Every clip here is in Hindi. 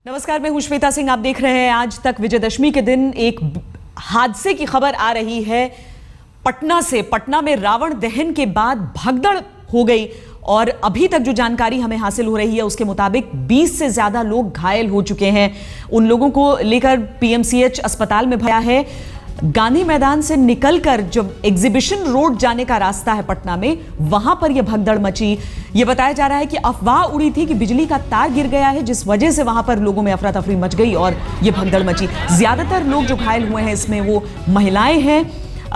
नमस्कार, मैं हूं श्वेता सिंह। आप देख रहे हैं आज तक। विजयदशमी के दिन एक हादसे की खबर आ रही है पटना से। पटना में रावण दहन के बाद भगदड़ हो गई और अभी तक जो जानकारी हमें हासिल हो रही है उसके मुताबिक 20 से ज्यादा लोग घायल हो चुके हैं। उन लोगों को लेकर पीएमसीएच अस्पताल में भरा है। गांधी मैदान से निकलकर जब एग्जीबिशन रोड जाने का रास्ता है पटना में, वहां पर यह भगदड़ मची। यह बताया जा रहा है कि अफवाह उड़ी थी कि बिजली का तार गिर गया है, जिस वजह से वहां पर लोगों में अफरा तफरी मच गई और यह भगदड़ मची। ज्यादातर लोग जो घायल हुए हैं इसमें वो महिलाएं हैं।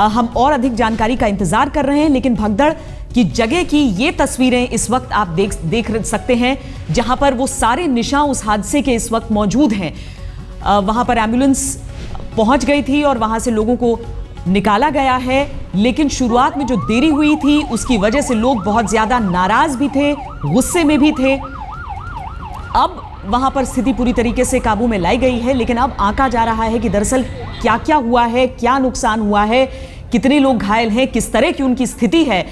हम और अधिक जानकारी का इंतजार कर रहे हैं, लेकिन भगदड़ की जगह की ये तस्वीरें इस वक्त आप देख सकते हैं, जहां पर वो सारे निशान उस हादसे के इस वक्त मौजूद हैं। वहां पर एम्बुलेंस पहुंच गई थी और वहां से लोगों को निकाला गया है, लेकिन शुरुआत में जो देरी हुई थी उसकी वजह से लोग बहुत ज्यादा नाराज भी थे, गुस्से में भी थे। अब वहां पर स्थिति पूरी तरीके से काबू में लाई गई है, लेकिन अब आंका जा रहा है कि दरअसल क्या क्या हुआ है, क्या नुकसान हुआ है, कितने लोग घायल हैं, किस तरह की उनकी स्थिति है।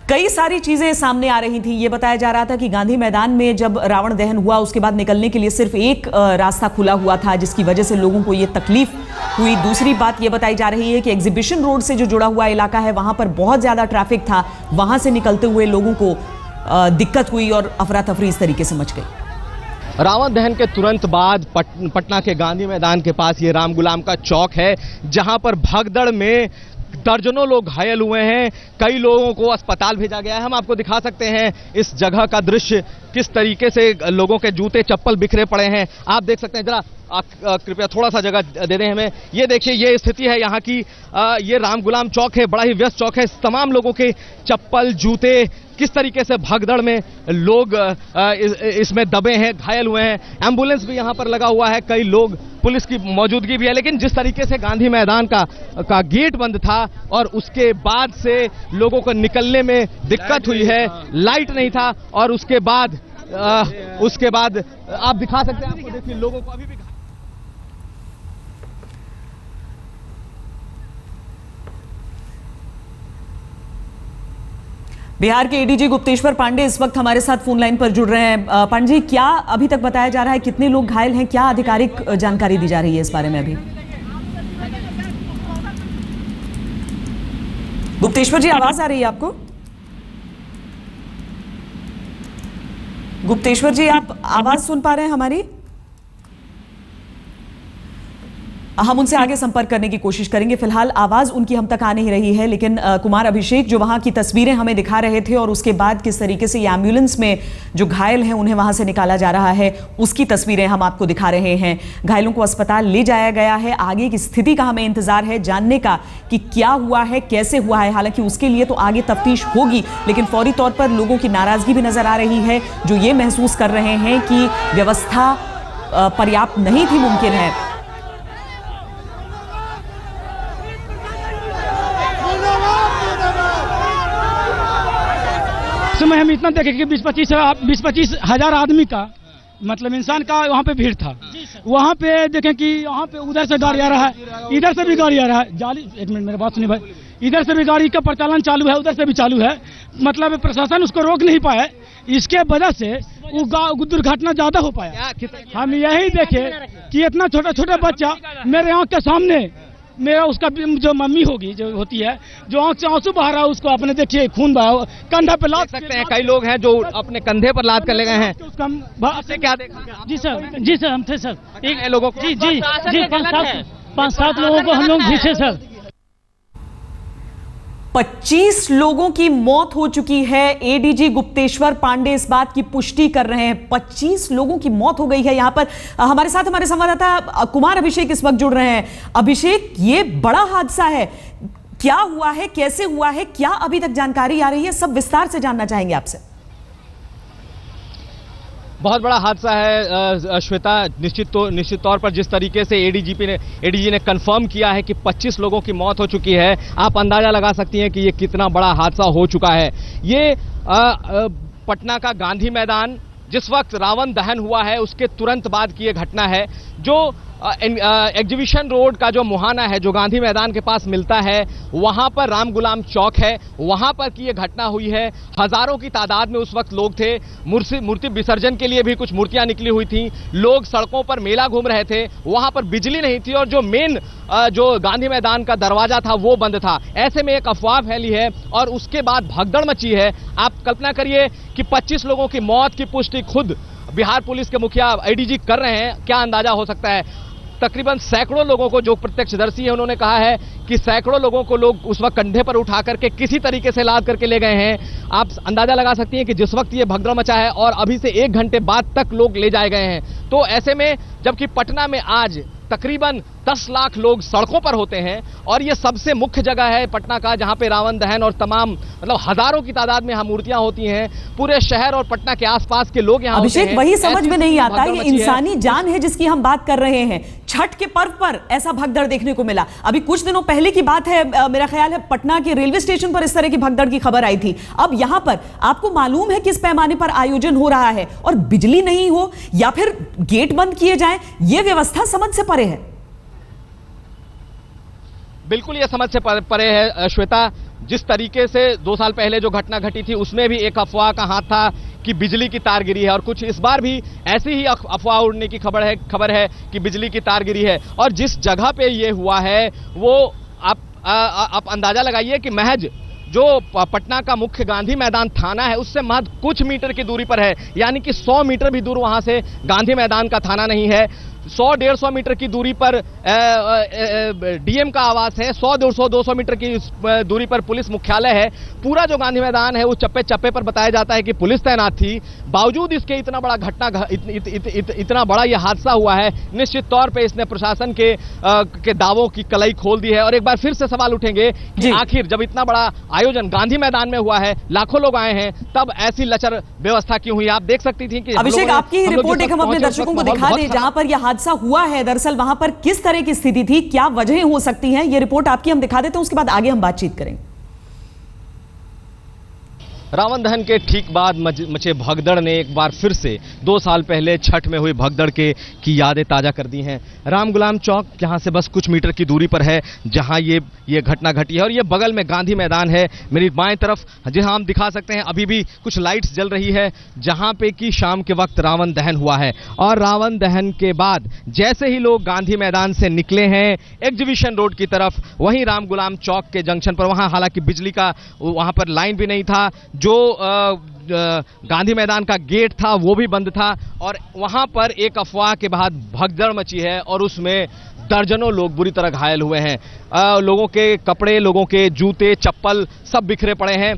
कई सारी चीजें सामने आ रही थी। यह बताया जा रहा था कि गांधी मैदान में जब रावण दहन हुआ उसके बाद निकलने के लिए सिर्फ एक रास्ता खुला हुआ था, जिसकी वजह से लोगों को यह तकलीफ हुई। दूसरी बात यह बताई जा रही है कि एग्जीबिशन रोड से जो जुड़ा हुआ इलाका है वहां पर बहुत ज्यादा ट्रैफिक था, वहां से निकलते हुए लोगों को दिक्कत हुई और अफरा तफरी इस तरीके से मच गई। रावण दहन के तुरंत बाद पटना के गांधी मैदान के पास ये राम गुलाम का चौक है, जहां पर भगदड़ में दर्जनों लोग घायल हुए हैं। कई लोगों को अस्पताल भेजा गया है। हम आपको दिखा सकते हैं इस जगह का दृश्य, किस तरीके से लोगों के जूते चप्पल बिखरे पड़े हैं। आप देख सकते हैं, जरा आप कृपया थोड़ा सा जगह दे दें हमें। ये देखिए, ये स्थिति है यहाँ की। ये राम गुलाम चौक है, बड़ा ही व्यस्त चौक है। तमाम लोगों के चप्पल, जूते, किस तरीके से भगदड़ में लोग इसमें दबे हैं, घायल हुए हैं। एम्बुलेंस भी यहाँ पर लगा हुआ है, कई लोग, पुलिस की मौजूदगी भी है। लेकिन जिस तरीके से गांधी मैदान का गेट बंद था और उसके बाद से लोगों को निकलने में दिक्कत हुई है, लाइट नहीं था, और उसके बाद आप दिखा सकते हैं, आपको देखिए लोगों को अभी भी। बिहार के एडीजी गुप्तेश्वर पांडे इस वक्त हमारे साथ फोन लाइन पर जुड़ रहे हैं। पांडे जी, क्या अभी तक बताया जा रहा है, कितने लोग घायल हैं, क्या आधिकारिक जानकारी दी जा रही है इस बारे में अभी? गुप्तेश्वर जी, आवाज आ रही है आपको? गुप्तेश्वर जी, आप आवाज सुन पा रहे हैं हमारी? हम उनसे आगे संपर्क करने की कोशिश करेंगे। फिलहाल आवाज उनकी हम तक आ नहीं रही है, लेकिन कुमार अभिषेक जो वहां की तस्वीरें हमें दिखा रहे थे और उसके बाद किस तरीके से ये एम्बुलेंस में जो घायल हैं उन्हें वहां से निकाला जा रहा है, उसकी तस्वीरें हम आपको दिखा रहे हैं। घायलों को अस्पताल ले जाया गया है। आगे की स्थिति का हमें इंतजार है जानने का कि क्या हुआ है, कैसे हुआ है। हालांकि उसके लिए तो आगे तफ्तीश होगी, लेकिन फौरी तौर पर लोगों की नाराजगी भी नजर आ रही है, जो ये महसूस कर रहे हैं कि व्यवस्था पर्याप्त नहीं थी, मुमकिन है। समय हम इतना देखे कि 20-25 हजार आदमी का, मतलब इंसान का वहाँ पे भीड़ था। वहाँ पे देखें कि यहाँ पे उधर से गाड़ी आ रहा है, इधर से भी गाड़ी आ रहा है। जाली, एक मिनट मेरी बात सुनिए भाई, इधर से भी गाड़ी का प्रचालन चालू है, उधर से भी चालू है। मतलब प्रशासन उसको रोक नहीं पाए, इसके वजह से वो दुर्घटना ज्यादा हो पाया। हम यही देखे कि इतना छोटा छोटा बच्चा मेरे आँख के सामने, मेरा उसका जो मम्मी होगी, जो होती है, जो आंख से आंसू बहा रहा है, उसको आपने देखिए खून बहा, कंधा पे लाद सकते हैं। कई लोग हैं जो अपने कंधे पर लाद कर ले गए हैं। उससे क्या देखा? जी सर हम थे सर। एक लोगों को जी 5-7 लोगों को हम लोग भी थे सर। 25 लोगों की मौत हो चुकी है। एडीजी गुप्तेश्वर पांडे इस बात की पुष्टि कर रहे हैं। 25 लोगों की मौत हो गई है। यहां पर हमारे साथ हमारे संवाददाता कुमार अभिषेक इस वक्त जुड़ रहे हैं। अभिषेक, ये बड़ा हादसा है, क्या हुआ है, कैसे हुआ है, क्या अभी तक जानकारी आ रही है, सब विस्तार से जानना चाहेंगे आपसे। बहुत बड़ा हादसा है श्वेता। निश्चित तौर पर जिस तरीके से एडीजी ने कंफर्म किया है कि 25 लोगों की मौत हो चुकी है, आप अंदाजा लगा सकती हैं कि ये कितना बड़ा हादसा हो चुका है। ये पटना का गांधी मैदान, जिस वक्त रावण दहन हुआ है उसके तुरंत बाद की ये घटना है, जो एग्जीबिशन रोड का जो मुहाना है, जो गांधी मैदान के पास मिलता है, वहां पर राम गुलाम चौक है, वहां पर की ये घटना हुई है। हजारों की तादाद में उस वक्त लोग थे। मूर्ति विसर्जन के लिए भी कुछ मूर्तियां निकली हुई थी। लोग सड़कों पर मेला घूम रहे थे। वहां पर बिजली नहीं थी और जो मेन जो गांधी मैदान का दरवाजा था वो बंद था। ऐसे में एक अफवाह फैली है और उसके बाद भगदड़ मची है। आप कल्पना करिए कि 25 लोगों की मौत की पुष्टि खुद बिहार पुलिस के मुखिया एडीजी कर रहे हैं। क्या अंदाजा हो सकता है? तकरीबन सैकड़ों लोगों को, जो प्रत्यक्षदर्शी है उन्होंने कहा है कि सैकड़ों लोगों को लोग उस वक्त कंधे पर उठा करके किसी तरीके से लाद करके ले गए हैं। आप अंदाजा लगा सकती हैं कि जिस वक्त ये भगदड़ मचा है और अभी से 1 घंटे बाद तक लोग ले जाए गए हैं। तो ऐसे में जबकि पटना में आज तकरीबन 10 लाख लोग सड़कों पर होते हैं और ये सबसे मुख्य जगह है पटना का, जहां पे रावण दहन और तमाम मतलब हजारों की तादाद में यहाँ मूर्तियां होती हैं। पूरे शहर और पटना के आसपास के लोग यहाँ होते हैं। अभिषेक, वही समझ में नहीं आता, ये इंसानी जान है जिसकी हम बात कर रहे हैं। छठ के पर्व पर ऐसा भगदड़ देखने को मिला। अभी कुछ दिनों पहले की बात है, मेरा ख्याल है पटना के रेलवे स्टेशन पर इस तरह की भगदड़ की खबर आई थी। अब यहां पर आपको मालूम है किस पैमाने पर आयोजन हो रहा है और बिजली नहीं हो या फिर गेट बंद किए जाएं, यह व्यवस्था समझ से परे है। बिल्कुल ये समझ से परे है श्वेता। जिस तरीके से 2 साल पहले जो घटना घटी थी उसमें भी एक अफवाह का हाथ था कि बिजली की तार गिरी है और कुछ इस बार भी ऐसी ही अफवाह उड़ने की खबर है कि बिजली की तार गिरी है। और जिस जगह पे ये हुआ है वो आप अंदाजा लगाइए कि महज जो पटना का मुख्य गांधी मैदान थाना है उससे महज कुछ मीटर की दूरी पर है। यानी कि 100 मीटर भी दूर वहां से गांधी मैदान का थाना नहीं है। 100-150 मीटर की दूरी पर डीएम का आवास है। 100-200 मीटर की दूरी पर पुलिस मुख्यालय है। पूरा जो गांधी मैदान है उस चप्पे चप्पे पर बताया जाता है कि पुलिस तैनात थी। बावजूद इसके इतना बड़ा इतना बड़ा यह हादसा हुआ है। निश्चित तौर पे इसने प्रशासन के दावों की कलई खोल दी है। और एक बार फिर से सवाल उठेंगे कि आखिर जब इतना बड़ा आयोजन गांधी मैदान में हुआ है, लाखों लोग आए हैं, तब ऐसी लचर व्यवस्था क्यों हुई? आप देख सकती थी कि अभिषेक, आपकी रिपोर्ट एक हम अपने दर्शकों को दिखा दें जहां पर यह हादसा हुआ है। दरअसल वहां पर किस तरह की स्थिति थी, क्या वजह हो सकती हैं, ये रिपोर्ट आपकी हम दिखा देते हैं, उसके बाद आगे हम बातचीत करेंगे। रावण दहन के ठीक बाद मचे भगदड़ ने एक बार फिर से 2 साल पहले छठ में हुई भगदड़ की यादें ताजा कर दी हैं। राम गुलाम चौक यहाँ से बस कुछ मीटर की दूरी पर है जहाँ ये घटना घटी है और ये बगल में गांधी मैदान है मेरी बाएं तरफ, जहाँ हम दिखा सकते हैं अभी भी कुछ लाइट्स जल रही है जहाँ पे कि शाम के वक्त रावण दहन हुआ है। और रावण दहन के बाद जैसे ही लोग गांधी मैदान से निकले हैं एग्जीबिशन रोड की तरफ, वहीं राम गुलाम चौक के जंक्शन पर, वहाँ हालांकि बिजली का वहाँ पर लाइन भी नहीं था, जो गांधी मैदान का गेट था वो भी बंद था और वहां पर एक अफवाह के बाद भगदड़ मची है और उसमें दर्जनों लोग बुरी तरह घायल हुए हैं। लोगों के कपड़े, लोगों के जूते, चप्पल सब बिखरे पड़े हैं।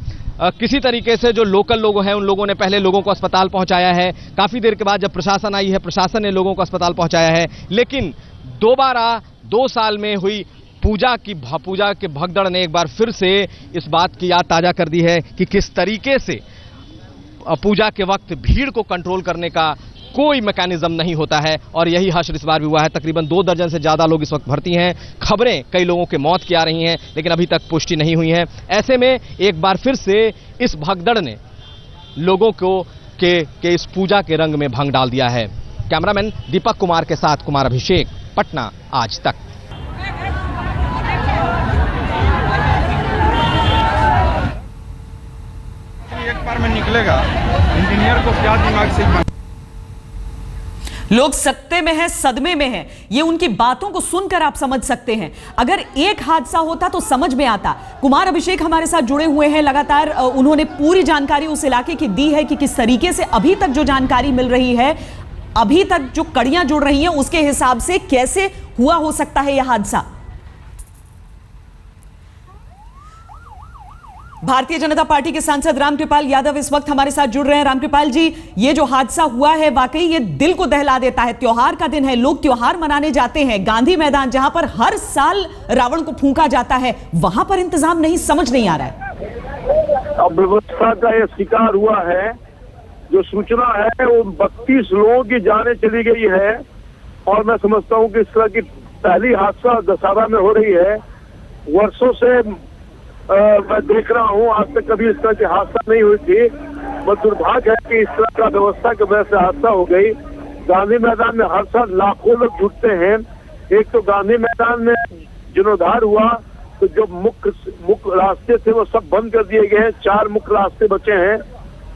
किसी तरीके से जो लोकल लोग हैं उन लोगों ने पहले लोगों को अस्पताल पहुंचाया है। काफी देर के बाद जब प्रशासन आई है, प्रशासन ने लोगों को अस्पताल पहुंचाया है। लेकिन दोबारा 2 साल में हुई पूजा के भगदड़ ने एक बार फिर से इस बात की याद ताजा कर दी है कि किस तरीके से पूजा के वक्त भीड़ को कंट्रोल करने का कोई मैकेनिज्म नहीं होता है। और यही हश्र इस बार भी हुआ है। तकरीबन 2 दर्जन से ज्यादा लोग इस वक्त भर्ती हैं। खबरें कई लोगों के मौत की आ रही हैं लेकिन अभी तक पुष्टि नहीं हुई है। ऐसे में एक बार फिर से इस भगदड़ ने लोगों को के इस पूजा के रंग में भंग डाल दिया है। कैमरामैन दीपक कुमार के साथ कुमार अभिषेक, पटना आज तक। एक बार में निकलेगा, इंजीनियर को क्या दिमाग से। लोग सत्ते में हैं, सदमे में हैं, ये उनकी बातों को सुनकर आप समझ सकते हैं। अगर एक हादसा होता तो समझ में आता। कुमार अभिषेक हमारे साथ जुड़े हुए हैं लगातार, उन्होंने पूरी जानकारी उस इलाके की दी है कि किस तरीके से अभी तक जो जानकारी मिल रही है, अभी तक जो कड़ियां जुड़ रही हैं उसके हिसाब से कैसे हुआ हो सकता है यह हादसा। भारतीय जनता पार्टी के सांसद रामकृपाल यादव इस वक्त हमारे साथ जुड़ रहे हैं। रामकृपाल जी, ये जो हादसा हुआ है वाकई ये दिल को दहला देता है। त्योहार का दिन है, लोग त्योहार मनाने जाते हैं। गांधी मैदान जहां पर हर साल रावण को फूंका जाता है, वहां पर इंतजाम नहीं, समझ नहीं आ रहा है। अब व्यवस्था का यह शिकार हुआ है। जो सूचना है वो 32 लोगों की जानें चली गई है और मैं समझता हूं कि इस तरह की पहली हादसा दशहरा में हो रही है। वर्षों से मैं देख रहा हूँ, आज तक कभी इस तरह की हादसा नहीं हुई थी। बस दुर्भाग्य है कि इस तरह का व्यवस्था की वजह से हादसा हो गई। गांधी मैदान में हर साल लाखों लोग जुटते हैं। एक तो गांधी मैदान में जीर्णोद्धार हुआ तो जो मुख्य रास्ते थे वो सब बंद कर दिए गए हैं, 4 मुख्य रास्ते बचे हैं।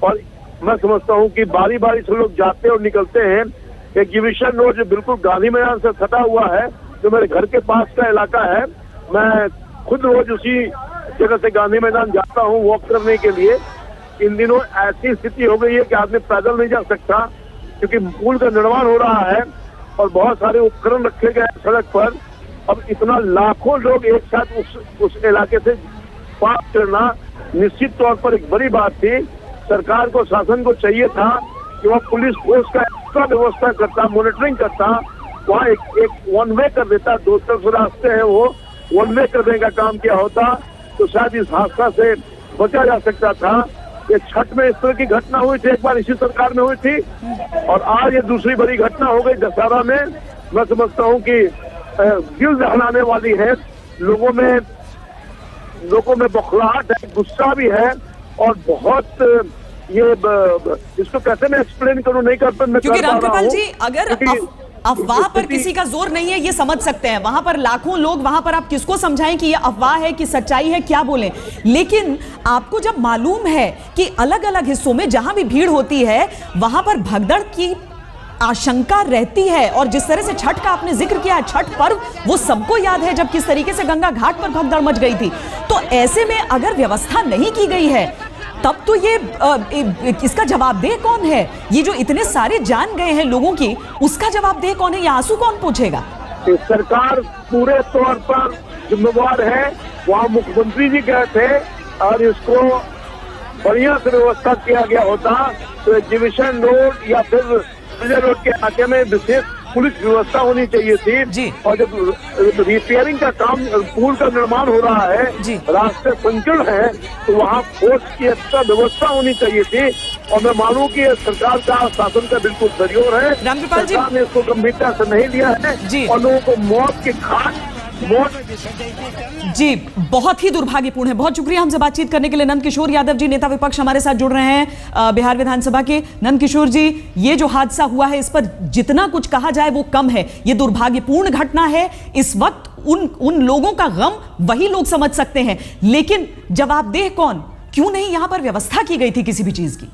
और मैं समझता हूँ कि बारी बारी से लोग जाते और निकलते हैं। एग्जीबिशन रोड जो बिल्कुल गांधी मैदान से सटा हुआ है, जो मेरे घर के पास का इलाका है, मैं खुद रोज उसी जगह से गांधी मैदान जाता हूँ वॉक करने के लिए। इन दिनों ऐसी स्थिति हो गई है कि आदमी पैदल नहीं जा सकता, क्योंकि पुल का निर्माण हो रहा है और बहुत सारे उपकरण रखे गए हैं सड़क पर। अब इतना लाखों लोग एक साथ उस इलाके से पास करना निश्चित तौर पर एक बड़ी बात थी। सरकार को, शासन को चाहिए था कि वह पुलिस फोर्स का एक्स्ट्रा व्यवस्था करता, मॉनिटरिंग करता, वहाँ एक वन वे कर देता। 2 तरफ रास्ते हैं, वो वन वे करने का काम किया होता तो शायद इस हादसा से बचा जा सकता था। ये छठ में इस तरह की घटना हुई थी, एक बार इसी सरकार में हुई थी, और आज ये दूसरी बड़ी घटना हो गई दशहरा में। मैं समझता हूँ कि दिल दहलाने वाली है। लोगों में बौखलाहट है, गुस्सा भी है, और बहुत ये इसको कैसे मैं एक्सप्लेन करूं, नहीं कर पाता। क्योंकि रामकृपाल जी, अगर अफवाह पर किसी का जोर नहीं है, ये समझ सकते हैं। वहां पर लाखों लोग, वहां पर आप किसको समझाएं कि ये अफवाह है कि सच्चाई है, क्या बोलें। लेकिन आपको जब मालूम है कि अलग अलग हिस्सों में जहां भी भीड़ होती है वहां पर भगदड़ की आशंका रहती है, और जिस तरह से छठ का आपने जिक्र किया, छठ पर्व वो सबको याद है जब किस तरीके से गंगा घाट पर भगदड़ मच गई थी। तो ऐसे में अगर व्यवस्था नहीं की गई है तब तो ये इसका जवाबदेह कौन है? ये जो इतने सारे जान गए हैं लोगों की, उसका जवाबदेह कौन है? ये आंसू कौन पूछेगा? सरकार पूरे तौर पर जिम्मेवार है। वहाँ मुख्यमंत्री जी गए थे और इसको बढ़िया से व्यवस्था किया गया होता तो एग्जीबिशन रोड या फिर रोड के इलाके में विशेष पुलिस व्यवस्था होनी चाहिए थी। और जब रिपेयरिंग का काम, पुल का निर्माण हो रहा है, रास्ते संकीर्ण है, तो वहाँ फोर्स की एक्स्ट्रा व्यवस्था होनी चाहिए थी। और मैं मानूं कि सरकार का, शासन का बिल्कुल सहयोग है। सरकार ने इसको गंभीरता से नहीं लिया है और लोगों को मौत के घाट जी, बहुत ही दुर्भाग्यपूर्ण है। बहुत शुक्रिया हमसे बातचीत करने के लिए। नंद किशोर यादव जी, नेता विपक्ष, हमारे साथ जुड़ रहे हैं बिहार विधानसभा के। नंद किशोर जी, ये जो हादसा हुआ है इस पर जितना कुछ कहा जाए वो कम है। ये दुर्भाग्यपूर्ण घटना है। इस वक्त उन लोगों का गम वही लोग समझ सकते हैं, लेकिन जवाबदेह कौन? क्यों नहीं यहां पर व्यवस्था की गई थी किसी भी चीज की?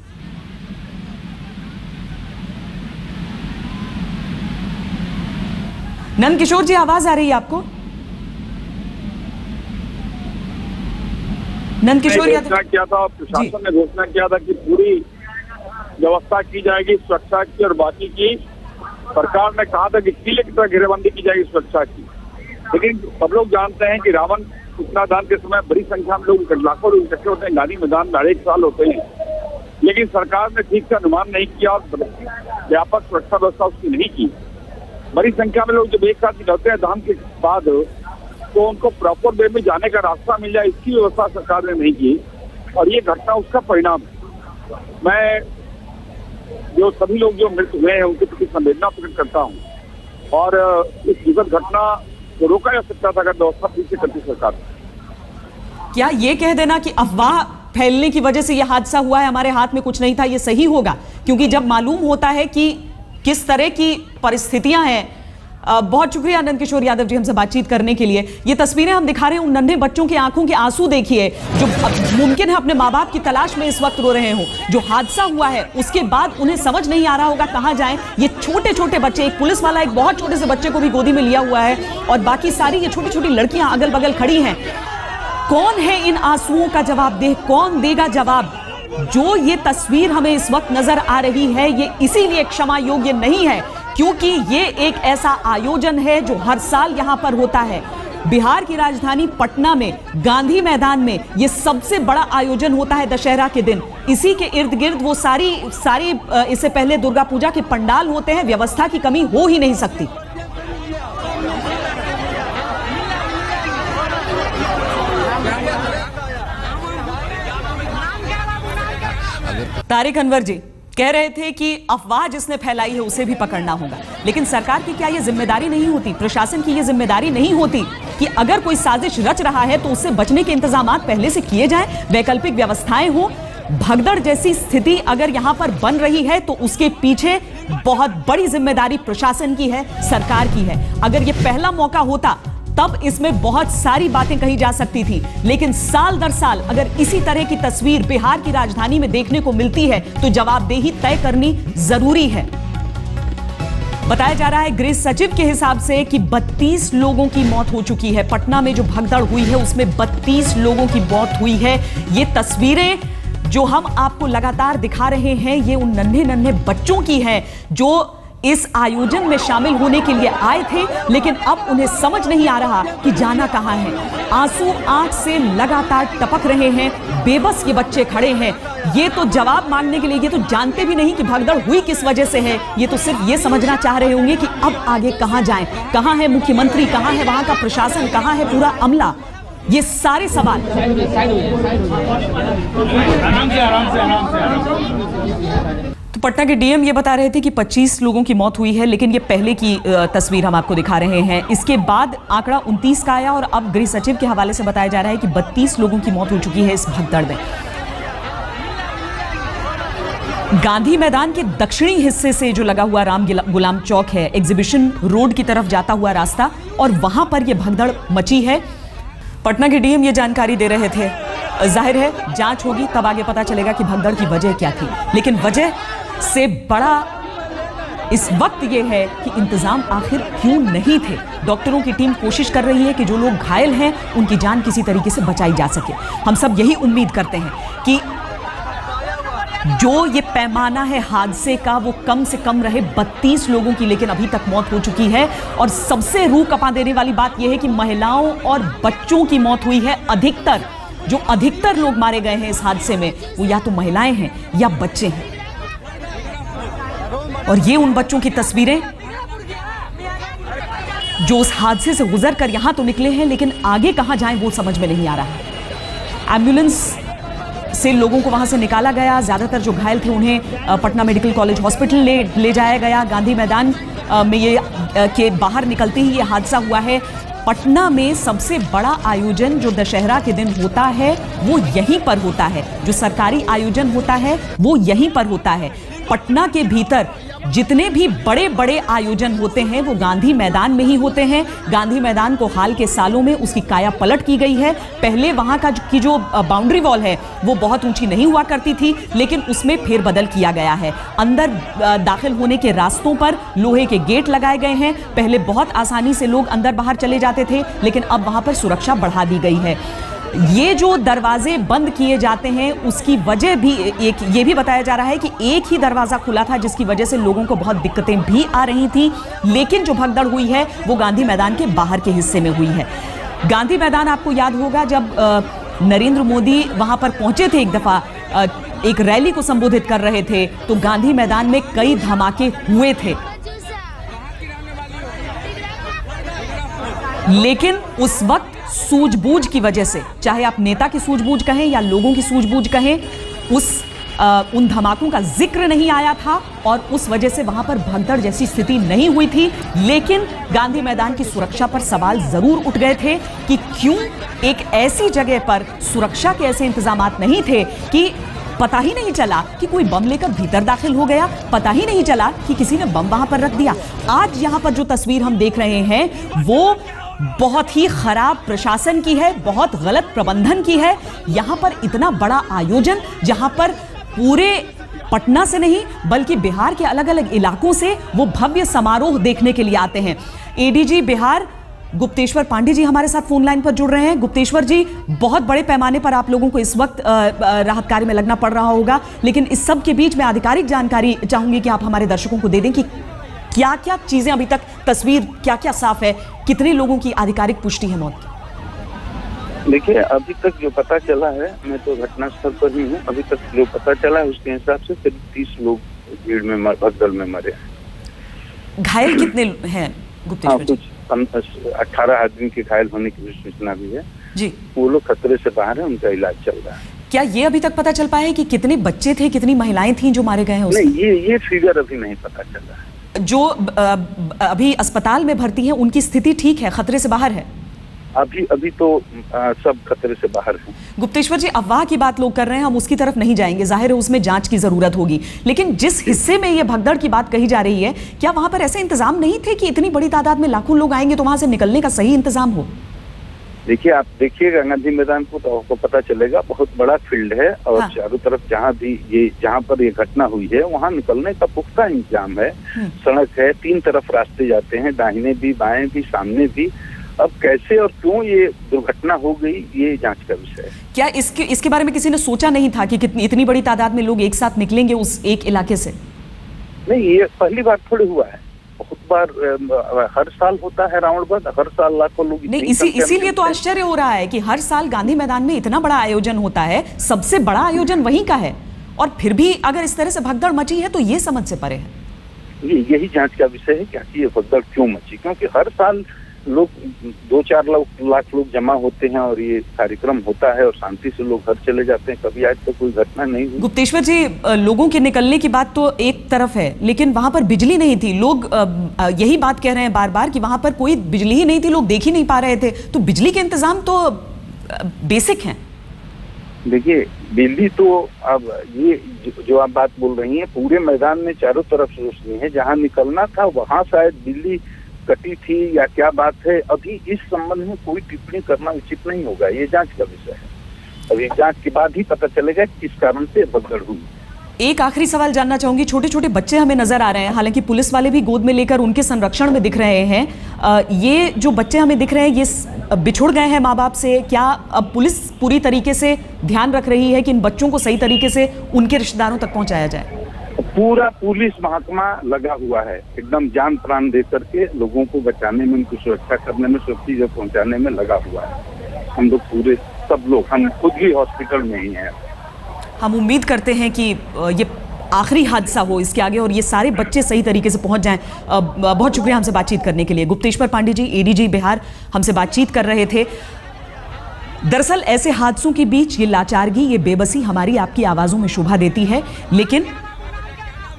नंद किशोर जी, आवाज आ रही है आपको? नंद किशोर घोषणा किया था और प्रशासन ने घोषणा किया था कि पूरी व्यवस्था की जाएगी सुरक्षा की, और बाकी की सरकार ने कहा था कि किले की तरह घेरेबंदी की जाएगी सुरक्षा की। लेकिन सब लोग जानते हैं कि रावण दान के समय बड़ी संख्या में लोग, लाखों लोग इकट्ठे होते हैं गांधी मैदान में, हर एक साल होते हैं। लेकिन सरकार ने ठीक से अनुमान नहीं किया और व्यापक सुरक्षा व्यवस्था उसकी नहीं की। बड़ी संख्या में लोग जब एक साथ निकलते हैं धाम के बाद, तो उनको प्रॉपर वे में जाने का रास्ता मिल जाए, इसकी व्यवस्था सरकार ने नहीं की, और ये घटना उसका परिणाम है। मैं जो सभी लोग जो मृत हुए हैं उनके प्रति संवेदना प्रकट करता हूँ, और इस दुखद घटना को रोका जा सकता था अगर व्यवस्था ठीक से करती सरकार। क्या ये कह देना कि अफवाह फैलने की वजह से यह हादसा हुआ है, हमारे हाथ में कुछ नहीं था, ये सही होगा? क्योंकि जब मालूम होता है कि किस तरह की परिस्थितियां हैं। बहुत शुक्रिया नंद किशोर यादव जी हमसे बातचीत करने के लिए। ये तस्वीरें हम दिखा रहे हैं उन नन्हे बच्चों की आंखों के आंसू देखिए, जो मुमकिन है अपने माँ बाप की तलाश में इस वक्त रो रहे हों। जो हादसा हुआ है उसके बाद उन्हें समझ नहीं आ रहा होगा कहाँ जाएं। ये छोटे छोटे बच्चे, एक पुलिस वाला एक बहुत छोटे से बच्चे को भी गोदी में लिया हुआ है, और बाकी सारी ये छोटी छोटी लड़कियां अगल बगल खड़ी हैं। कौन है इन आंसुओं का जवाबदेह? कौन देगा जवाब? जो ये तस्वीर हमें इस वक्त नजर आ रही है, ये इसीलिए क्षमा योग्य नहीं है क्योंकि ये एक ऐसा आयोजन है जो हर साल यहां पर होता है। बिहार की राजधानी पटना में गांधी मैदान में ये सबसे बड़ा आयोजन होता है दशहरा के दिन। इसी के इर्द गिर्द वो सारी इससे पहले दुर्गा पूजा के पंडाल होते हैं। व्यवस्था की कमी हो ही नहीं सकती। तारिक अनवर जी कह रहे थे कि अफवाह जिसने फैलाई है उसे भी पकड़ना होगा, लेकिन सरकार की क्या यह जिम्मेदारी नहीं होती, प्रशासन की यह जिम्मेदारी नहीं होती कि अगर कोई साजिश रच रहा है तो उससे बचने के इंतजाम पहले से किए जाएं, वैकल्पिक व्यवस्थाएं हो। भगदड़ जैसी स्थिति अगर यहां पर बन रही है तो उसके पीछे बहुत बड़ी जिम्मेदारी प्रशासन की है, सरकार की है। अगर ये पहला मौका होता तब इसमें बहुत सारी बातें कही जा सकती थी, लेकिन साल दर साल अगर इसी तरह की तस्वीर बिहार की राजधानी में देखने को मिलती है तो जवाबदेही तय करनी जरूरी है। बताया जा रहा है गृह सचिव के हिसाब से कि 32 लोगों की मौत हो चुकी है। पटना में जो भगदड़ हुई है उसमें 32 लोगों की मौत हुई है। ये तस्वीरें जो हम आपको लगातार दिखा रहे हैं ये उन नन्हे नन्हे बच्चों की हैं जो इस आयोजन में शामिल होने के लिए आए थे, लेकिन अब उन्हें समझ नहीं आ रहा कि जाना कहां है। आंसू आंख से लगातार टपक रहे हैं, बेबस ये बच्चे खड़े हैं। ये तो जवाब मांगने के लिए, ये तो जानते भी नहीं कि भगदड़ हुई किस वजह से है। ये तो सिर्फ ये समझना चाह रहे होंगे कि अब आगे कहां जाएं, कहां है मुख्यमंत्री, कहां है वहां का प्रशासन, कहां है पूरा अमला। ये सारे सवाल तो पटना के डीएम ये बता रहे थे कि 25 लोगों की मौत हुई है, लेकिन ये पहले की तस्वीर हम आपको दिखा रहे हैं। इसके बाद आंकड़ा 29 का आया और अब गृह सचिव के हवाले से बताया जा रहा है कि 32 लोगों की मौत हो चुकी है इस भगदड़ में। गांधी मैदान के दक्षिणी हिस्से से जो लगा हुआ राम गुलाम चौक है, एग्जीबिशन रोड की तरफ जाता हुआ रास्ता, और वहां पर यह भगदड़ मची है। पटना के डीएम ये जानकारी दे रहे थे। जाहिर है जांच होगी तब आगे पता चलेगा कि भगदड़ की वजह क्या थी, लेकिन वजह से बड़ा इस वक्त यह है कि इंतजाम आखिर क्यों नहीं थे। डॉक्टरों की टीम कोशिश कर रही है कि जो लोग घायल हैं उनकी जान किसी तरीके से बचाई जा सके। हम सब यही उम्मीद करते हैं कि जो ये पैमाना है हादसे का वो कम से कम रहे। 32 लोगों की लेकिन अभी तक मौत हो चुकी है, और सबसे रूह कपा देने वाली बात यह है कि महिलाओं और बच्चों की मौत हुई है। अधिकतर लोग मारे गए हैं इस हादसे में वो या तो महिलाएं हैं या बच्चे हैं। और ये उन बच्चों की तस्वीरें जो उस हादसे से गुजर कर यहां तो निकले हैं, लेकिन आगे कहां जाएं वो समझ में नहीं आ रहा है। एम्बुलेंस से लोगों को वहां से निकाला गया। ज्यादातर जो घायल थे उन्हें पटना मेडिकल कॉलेज हॉस्पिटल ले जाया गया। गांधी मैदान में ये के बाहर निकलते ही ये हादसा हुआ है। पटना में सबसे बड़ा आयोजन जो दशहरा के दिन होता है वो यहीं पर होता है। जो सरकारी आयोजन होता है वो यहीं पर होता है। पटना के भीतर जितने भी बड़े बड़े आयोजन होते हैं वो गांधी मैदान में ही होते हैं। गांधी मैदान को हाल के सालों में उसकी काया पलट की गई है। पहले वहां की जो बाउंड्री वॉल है वो बहुत ऊंची नहीं हुआ करती थी, लेकिन उसमें फेरबदल किया गया है। अंदर दाखिल होने के रास्तों पर लोहे के गेट लगाए गए हैं। पहले बहुत आसानी से लोग अंदर बाहर चले जाते थे, लेकिन अब वहां पर सुरक्षा बढ़ा दी गई है। ये जो दरवाजे बंद किए जाते हैं उसकी वजह भी ये भी बताया जा रहा है कि एक ही दरवाजा खुला था, जिसकी वजह से लोगों को बहुत दिक्कतें भी आ रही थी। लेकिन जो भगदड़ हुई है वो गांधी मैदान के बाहर के हिस्से में हुई है। गांधी मैदान आपको याद होगा जब नरेंद्र मोदी वहां पर पहुंचे थे एक दफा, एक रैली को संबोधित कर रहे थे, तो गांधी मैदान में कई धमाके हुए थे। लेकिन उस वक्त सूझबूझ की वजह से, चाहे आप नेता की सूझबूझ कहें या लोगों की सूझबूझ कहें, उन धमाकों का जिक्र नहीं आया था और उस वजह से वहां पर भगदड़ जैसी स्थिति नहीं हुई थी। लेकिन गांधी मैदान की सुरक्षा पर सवाल जरूर उठ गए थे कि क्यों एक ऐसी जगह पर सुरक्षा के ऐसे इंतजामात नहीं थे कि पता ही नहीं चला कि कोई बम लेकर भीतर दाखिल हो गया, पता ही नहीं चला कि किसी ने बम वहां पर रख दिया। आज यहां पर जो तस्वीर हम देख रहे हैं वो बहुत ही खराब प्रशासन की है, बहुत गलत प्रबंधन की है। यहां पर इतना बड़ा आयोजन जहां पर पूरे पटना से नहीं बल्कि बिहार के अलग अलग इलाकों से वो भव्य समारोह देखने के लिए आते हैं। एडीजी बिहार गुप्तेश्वर पांडे जी हमारे साथ फोन लाइन पर जुड़ रहे हैं। गुप्तेश्वर जी, बहुत बड़े पैमाने पर आप लोगों को इस वक्त राहत कार्य में लगना पड़ रहा होगा, लेकिन इस सब के बीच में आधिकारिक जानकारी चाहूंगी कि आप हमारे दर्शकों को दे दें कि क्या क्या चीजें अभी तक, तस्वीर क्या क्या साफ है, कितने लोगों की आधिकारिक पुष्टि है मौत की? देखिए, अभी तक जो पता चला है, मैं तो घटनास्थल पर ही हूँ, अभी तक जो पता चला है उसके हिसाब से करीब 30 लोग भीड़ में भगदड़ में मरे हैं। घायल कितने हैं गुप्तेश्वर जी? कुछ 18 आदमी के घायल होने की सूचना भी है जी। वो लोग खतरे से बाहर है, उनका इलाज चल रहा है। क्या ये अभी तक पता चल पाया है कि कितने बच्चे थे, कितनी महिलाएं थी जो मारे गए हैं? नहीं, ये फिगर अभी नहीं पता चला है। जो अभी अस्पताल में भर्ती हैं उनकी स्थिति ठीक है, खतरे से बाहर है? अभी तो सब खतरे से बाहर हैं। गुप्तेश्वर जी, अफवाह की बात लोग कर रहे हैं, हम उसकी तरफ नहीं जाएंगे, जाहिर है उसमें जांच की जरूरत होगी, लेकिन जिस हिस्से में ये भगदड़ की बात कही जा रही है, क्या वहां पर ऐसे इंतजाम नहीं थे कि इतनी बड़ी तादाद में लाखों लोग आएंगे तो वहां से निकलने का सही इंतजाम हो? देखिए, आप देखिएगा गांधी मैदान को तो आपको पता चलेगा, बहुत बड़ा फील्ड है और हाँ। चारों तरफ जहाँ पर ये घटना हुई है वहाँ निकलने का पुख्ता इंतजाम है। सड़क है, 3 तरफ रास्ते जाते हैं, दाहिने भी, बाएं भी, सामने भी। अब कैसे और क्यों ये दुर्घटना हो गई, ये जांच का विषय है। क्या इसके बारे में किसी ने सोचा नहीं था कि इतनी बड़ी तादाद में लोग एक साथ निकलेंगे उस एक इलाके से? नहीं, ये पहली बार थोड़ी हुआ है, बहुत बार हर साल होता है रावण वध, हर साल लाखों लोग। नहीं, इसीलिए तो आश्चर्य हो रहा है कि हर साल गांधी मैदान में इतना बड़ा आयोजन होता है, सबसे बड़ा आयोजन वहीं का है, और फिर भी अगर इस तरह से भगदड़ मची है तो ये समझ से परे है। यही जांच का विषय है कि ये भगदड़ क्यों मची, क्योंकि हर साल लोग 2-4 लाख लोग जमा होते हैं और ये कार्यक्रम होता है और शांति से लोग घर चले जाते हैं। कभी आज तक कोई घटना नहीं हुई। गुप्तेश्वर जी, लोगों के निकलने की बात तो एक तरफ है, लेकिन वहां पर बिजली नहीं थी। लोग यही बात कह रहे हैं बार बार कि वहां पर कोई बिजली ही नहीं थी, लोग देख ही नहीं पा रहे थे, तो बिजली के इंतजाम तो बेसिक हैं। देखिए, बिजली तो अब ये जो आप बात बोल रही हैं, पूरे मैदान में चारों तरफ रोशनी है, जहाँ निकलना था वहाँ शायद बिजली कटी थी या क्या बात है, अभी इस संबंध में कोई टिप्पणी करना उचित नहीं होगा, ये जांच का विषय है। अभी जांच के बाद ही पता चलेगा किस कारण से भगदड़ हुई। एक आखिरी सवाल जानना चाहूंगी, छोटे छोटे बच्चे हमें नजर आ रहे हैं, हालांकि पुलिस वाले भी गोद में लेकर उनके संरक्षण में दिख रहे हैं। ये जो बच्चे हमें दिख रहे हैं, ये बिछुड़ गए हैं माँ बाप से, क्या अब पुलिस पूरी तरीके से ध्यान रख रही है कि इन बच्चों को सही तरीके से उनके रिश्तेदारों तक पहुंचाया जाए? पूरा पुलिस महकमा लगा हुआ है, एकदम जान प्राण दे करके लोगों को बचाने में, उनकी सुरक्षा करने में, सुरक्षित जगह पहुंचाने में लगा हुआ है। हम लोग पूरे सब लोग, हम खुद भी हॉस्पिटल में ही हैं। हम उम्मीद करते हैं कि ये आखिरी हादसा हो इसके आगे और ये सारे बच्चे सही तरीके से पहुंच जाएं। बहुत शुक्रिया हमसे बातचीत करने के लिए। गुप्तेश्वर पांडे जी, एडीजी बिहार, हमसे बातचीत कर रहे थे। दरअसल ऐसे हादसों के बीच ये लाचारगी, ये बेबसी हमारी आपकी आवाज़ों में शोभा देती है, लेकिन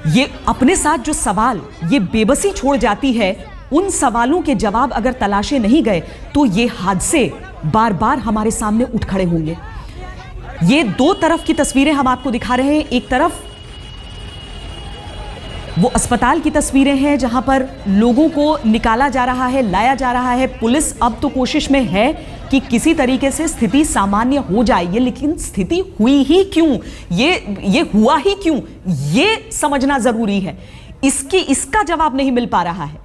ये अपने साथ जो सवाल, ये बेबसी छोड़ जाती है, उन सवालों के जवाब अगर तलाशे नहीं गए तो ये हादसे बार बार हमारे सामने उठ खड़े होंगे। ये 2 तरफ की तस्वीरें हम आपको दिखा रहे हैं। एक तरफ वो अस्पताल की तस्वीरें हैं जहां पर लोगों को निकाला जा रहा है, लाया जा रहा है। पुलिस अब तो कोशिश में है कि किसी तरीके से स्थिति सामान्य हो जाए, ये लेकिन स्थिति हुई ही क्यों, ये हुआ ही क्यों, ये समझना जरूरी है। इसका जवाब नहीं मिल पा रहा है।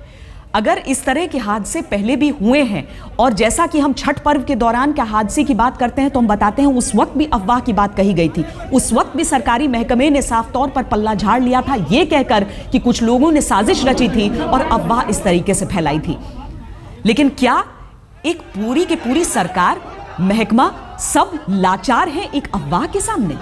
अगर इस तरह के हादसे पहले भी हुए हैं, और जैसा कि हम छठ पर्व के दौरान के हादसे की बात करते हैं तो हम बताते हैं उस वक्त भी अफवाह की बात कही गई थी, उस वक्त भी सरकारी महकमे ने साफ तौर पर पल्ला झाड़ लिया था, ये कहकर कि कुछ लोगों ने साजिश रची थी और अफवाह इस तरीके से फैलाई थी। लेकिन क्या एक पूरी की पूरी सरकार, महकमा, सब लाचार है एक अफवाह के सामने?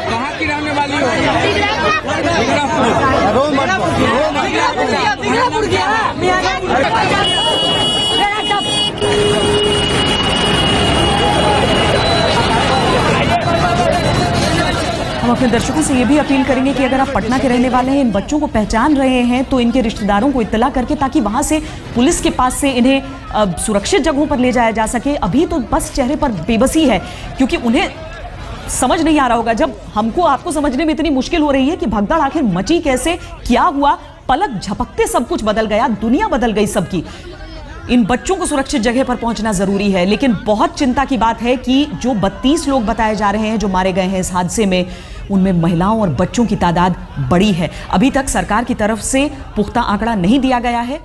कहाँ की रहने वाली हो? हम अपने दर्शकों से ये भी अपील करेंगे कि अगर आप पटना के रहने वाले हैं, इन बच्चों को पहचान रहे हैं, तो इनके रिश्तेदारों को इत्तला करके, ताकि वहां से पुलिस के पास से इन्हें सुरक्षित जगहों पर ले जाया जा सके। अभी तो बस चेहरे पर बेबसी है, क्योंकि उन्हें समझ नहीं आ रहा होगा, जब हमको आपको समझने में इतनी मुश्किल हो रही है कि भगदड़ आखिर मची कैसे, क्या हुआ, पलक झपकते सब कुछ बदल गया, दुनिया बदल गई सबकी। इन बच्चों को सुरक्षित जगह पर पहुंचना जरूरी है, लेकिन बहुत चिंता की बात है कि जो 32 लोग बताए जा रहे हैं जो मारे गए हैं इस हादसे में, उनमें महिलाओं और बच्चों की तादाद बड़ी है। अभी तक सरकार की तरफ से पुख्ता आंकड़ा नहीं दिया गया है।